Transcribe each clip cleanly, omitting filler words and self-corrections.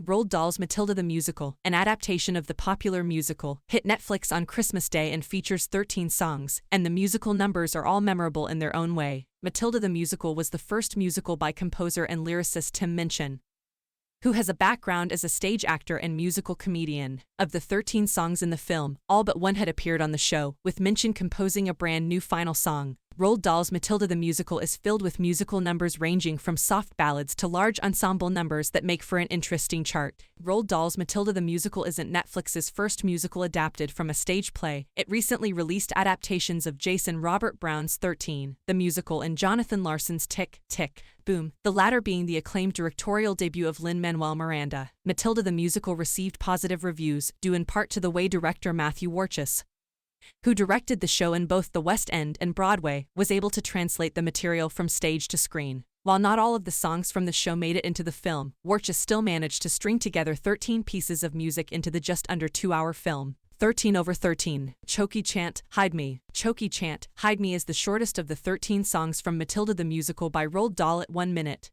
Roald Dahl's Matilda the Musical, an adaptation of the popular musical, hit Netflix on Christmas Day and features 13 songs, and the musical numbers are all memorable in their own way. Matilda the Musical was the first musical by composer and lyricist Tim Minchin, who has a background as a stage actor and musical comedian. Of the 13 songs in the film, all but one had appeared on the show, with Minchin composing a brand new final song. Roald Dahl's Matilda the Musical is filled with musical numbers ranging from soft ballads to large ensemble numbers that make for an interesting chart. Roald Dahl's Matilda the Musical isn't Netflix's first musical adapted from a stage play. It recently released adaptations of Jason Robert Brown's 13, the musical, and Jonathan Larson's Tick, Tick, Boom, the latter being the acclaimed directorial debut of Lin-Manuel Miranda. Matilda the Musical received positive reviews, due in part to the way director Matthew Warchus, who directed the show in both the West End and Broadway, was able to translate the material from stage to screen. While not all of the songs from the show made it into the film, Warchus still managed to string together 13 pieces of music into the just under 2-hour film. 13/13. Choky Chant, Hide Me. Choky Chant, Hide Me is the shortest of the 13 songs from Matilda the Musical by Roald Dahl at 1 minute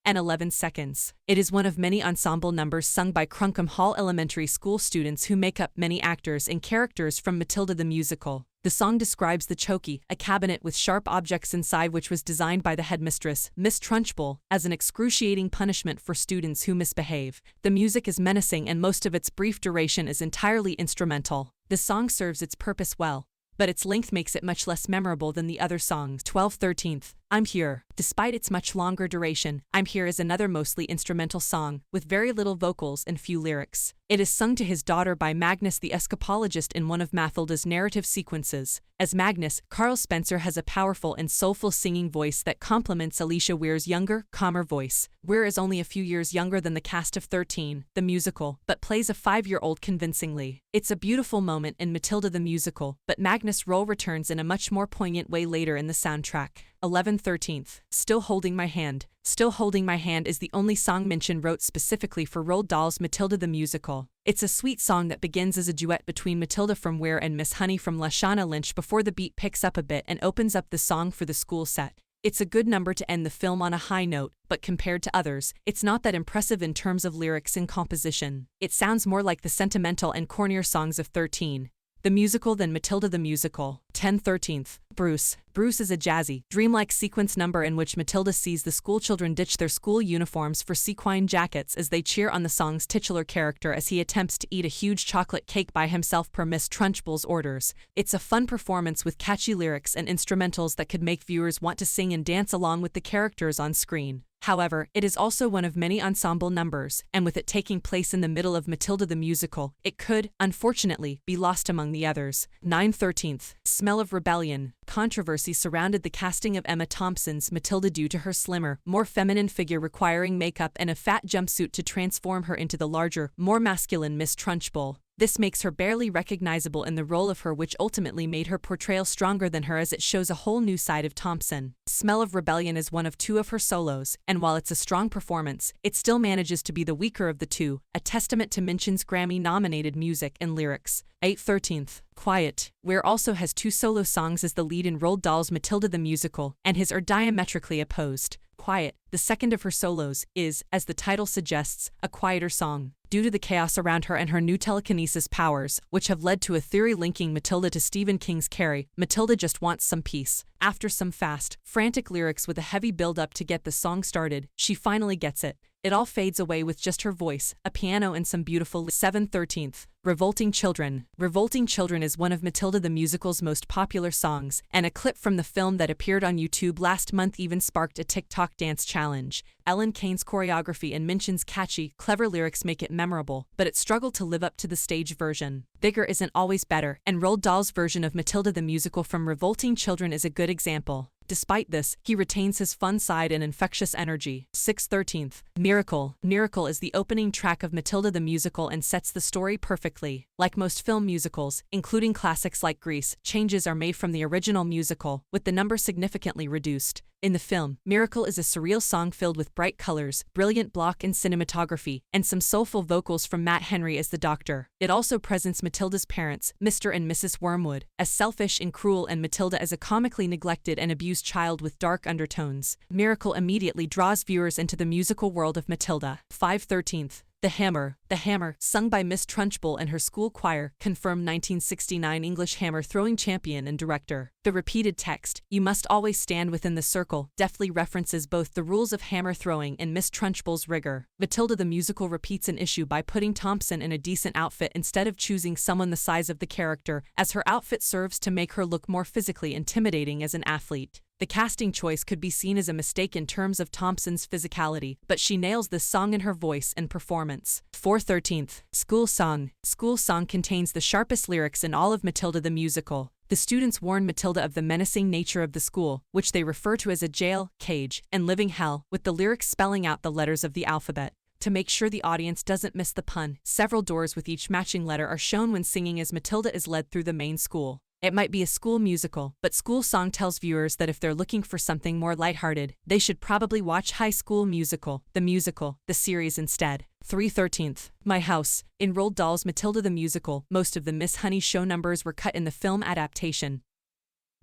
and 11 seconds. It is one of many ensemble numbers sung by Crunkham Hall Elementary School students who make up many actors and characters from Matilda the Musical. The song describes the choky, a cabinet with sharp objects inside which was designed by the headmistress, Miss Trunchbull, as an excruciating punishment for students who misbehave. The music is menacing and most of its brief duration is entirely instrumental. The song serves its purpose well, but its length makes it much less memorable than the other songs. 12/13. I'm Here. Despite its much longer duration, I'm Here is another mostly instrumental song, with very little vocals and few lyrics. It is sung to his daughter by Magnus the Escapologist in one of Matilda's narrative sequences. As Magnus, Carl Spencer has a powerful and soulful singing voice that complements Alicia Weir's younger, calmer voice. Weir is only a few years younger than the cast of 13, the musical, but plays a 5-year-old convincingly. It's a beautiful moment in Matilda the Musical, but Magnus' role returns in a much more poignant way later in the soundtrack. 11/13. Still Holding My Hand. Still Holding My Hand is the only song Minchin wrote specifically for Roald Dahl's Matilda the Musical. It's a sweet song that begins as a duet between Matilda from Weir and Miss Honey from Lashana Lynch before the beat picks up a bit and opens up the song for the school set. It's a good number to end the film on a high note, but compared to others, it's not that impressive in terms of lyrics and composition. It sounds more like the sentimental and cornier songs of 13, the musical, than Matilda the Musical. 10/13. Bruce. Bruce is a jazzy, dreamlike sequence number in which Matilda sees the schoolchildren ditch their school uniforms for sequin jackets as they cheer on the song's titular character as he attempts to eat a huge chocolate cake by himself per Miss Trunchbull's orders. It's a fun performance with catchy lyrics and instrumentals that could make viewers want to sing and dance along with the characters on screen. However, it is also one of many ensemble numbers, and with it taking place in the middle of Matilda the Musical, it could, unfortunately, be lost among the others. 9/13. Smell of Rebellion. Controversy surrounded the casting of Emma Thompson's Matilda due to her slimmer, more feminine figure requiring makeup and a fat jumpsuit to transform her into the larger, more masculine Miss Trunchbull. This makes her barely recognizable in the role of her, which ultimately made her portrayal stronger than her as it shows a whole new side of Thompson. Smell of Rebellion is one of 2 of her solos, and while it's a strong performance, it still manages to be the weaker of the 2, a testament to Minchin's Grammy-nominated music and lyrics. 8/13. Quiet. Weir also has 2 solo songs as the lead in Roald Dahl's Matilda the Musical, and his are diametrically opposed. Quiet, the second of her solos, is, as the title suggests, a quieter song. Due to the chaos around her and her new telekinesis powers, which have led to a theory linking Matilda to Stephen King's Carrie, Matilda just wants some peace. After some fast, frantic lyrics with a heavy build-up to get the song started, she finally gets it. It all fades away with just her voice, a piano, and some beautiful 7/13. Revolting Children. Revolting Children is one of Matilda the Musical's most popular songs, and a clip from the film that appeared on YouTube last month even sparked a TikTok dance challenge. Ellen Kane's choreography and Minchin's catchy, clever lyrics make it memorable, but it struggled to live up to the stage version. Bigger isn't always better, and Roald Dahl's version of Matilda the Musical from Revolting Children is a good example. Despite this, he retains his fun side and infectious energy. 6/13. Miracle. Miracle is the opening track of Matilda the Musical and sets the story perfectly. Like most film musicals, including classics like Grease, changes are made from the original musical, with the number significantly reduced. In the film, Miracle is a surreal song filled with bright colors, brilliant block and cinematography, and some soulful vocals from Matt Henry as the Doctor. It also presents Matilda's parents, Mr. and Mrs. Wormwood, as selfish and cruel, and Matilda as a comically neglected and abused child with dark undertones. Miracle immediately draws viewers into the musical world of Matilda. 5/13. The Hammer, sung by Miss Trunchbull and her school choir, confirmed 1969 English hammer throwing champion and director. The repeated text, "You must always stand within the circle," deftly references both the rules of hammer throwing and Miss Trunchbull's rigor. Matilda the Musical repeats an issue by putting Thompson in a decent outfit instead of choosing someone the size of the character, as her outfit serves to make her look more physically intimidating as an athlete. The casting choice could be seen as a mistake in terms of Thompson's physicality, but she nails this song in her voice and performance. 4/13. School Song. School Song contains the sharpest lyrics in all of Matilda the Musical. The students warn Matilda of the menacing nature of the school, which they refer to as a jail, cage, and living hell, with the lyrics spelling out the letters of the alphabet. To make sure the audience doesn't miss the pun, several doors with each matching letter are shown when singing as Matilda is led through the main school. It might be a school musical, but School Song tells viewers that if they're looking for something more lighthearted, they should probably watch High School Musical, the series instead. 3/13. My House. In Roald Dahl's Matilda the Musical, most of the Miss Honey show numbers were cut in the film adaptation.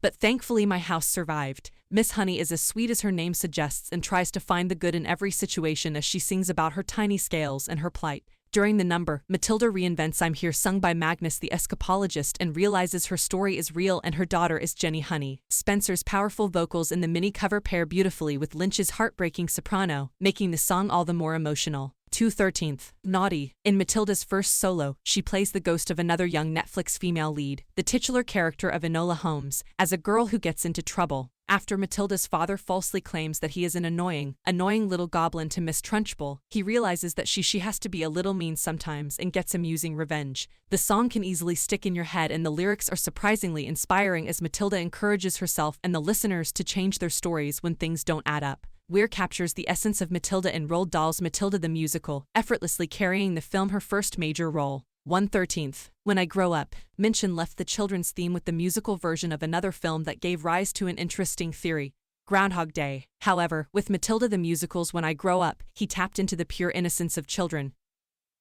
But thankfully My House survived. Miss Honey is as sweet as her name suggests and tries to find the good in every situation as she sings about her tiny scales and her plight. During the number, Matilda reinvents I'm Here sung by Magnus the escapologist and realizes her story is real and her daughter is Jenny Honey. Spencer's powerful vocals in the mini-cover pair beautifully with Lynch's heartbreaking soprano, making the song all the more emotional. 2/13. Naughty. In Matilda's first solo, she plays the ghost of another young Netflix female lead, the titular character of Enola Holmes, as a girl who gets into trouble. After Matilda's father falsely claims that he is an annoying little goblin to Miss Trunchbull, he realizes that she has to be a little mean sometimes and gets amusing revenge. The song can easily stick in your head and the lyrics are surprisingly inspiring as Matilda encourages herself and the listeners to change their stories when things don't add up. Weir captures the essence of Matilda in Roald Dahl's Matilda the Musical, effortlessly carrying the film her first major role. 1/13. When I Grow Up. Minchin left the children's theme with the musical version of another film that gave rise to an interesting theory, Groundhog Day. However, with Matilda the Musical's When I Grow Up, he tapped into the pure innocence of children,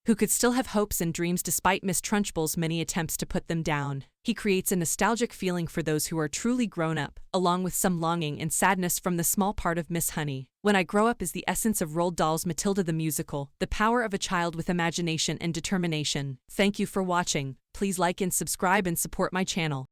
who could still have hopes and dreams despite Miss Trunchbull's many attempts to put them down. He creates a nostalgic feeling for those who are truly grown up, along with some longing and sadness from the small part of Miss Honey. When I Grow Up is the essence of Roald Dahl's Matilda the Musical, the power of a child with imagination and determination. Thank you for watching. Please like and subscribe and support my channel.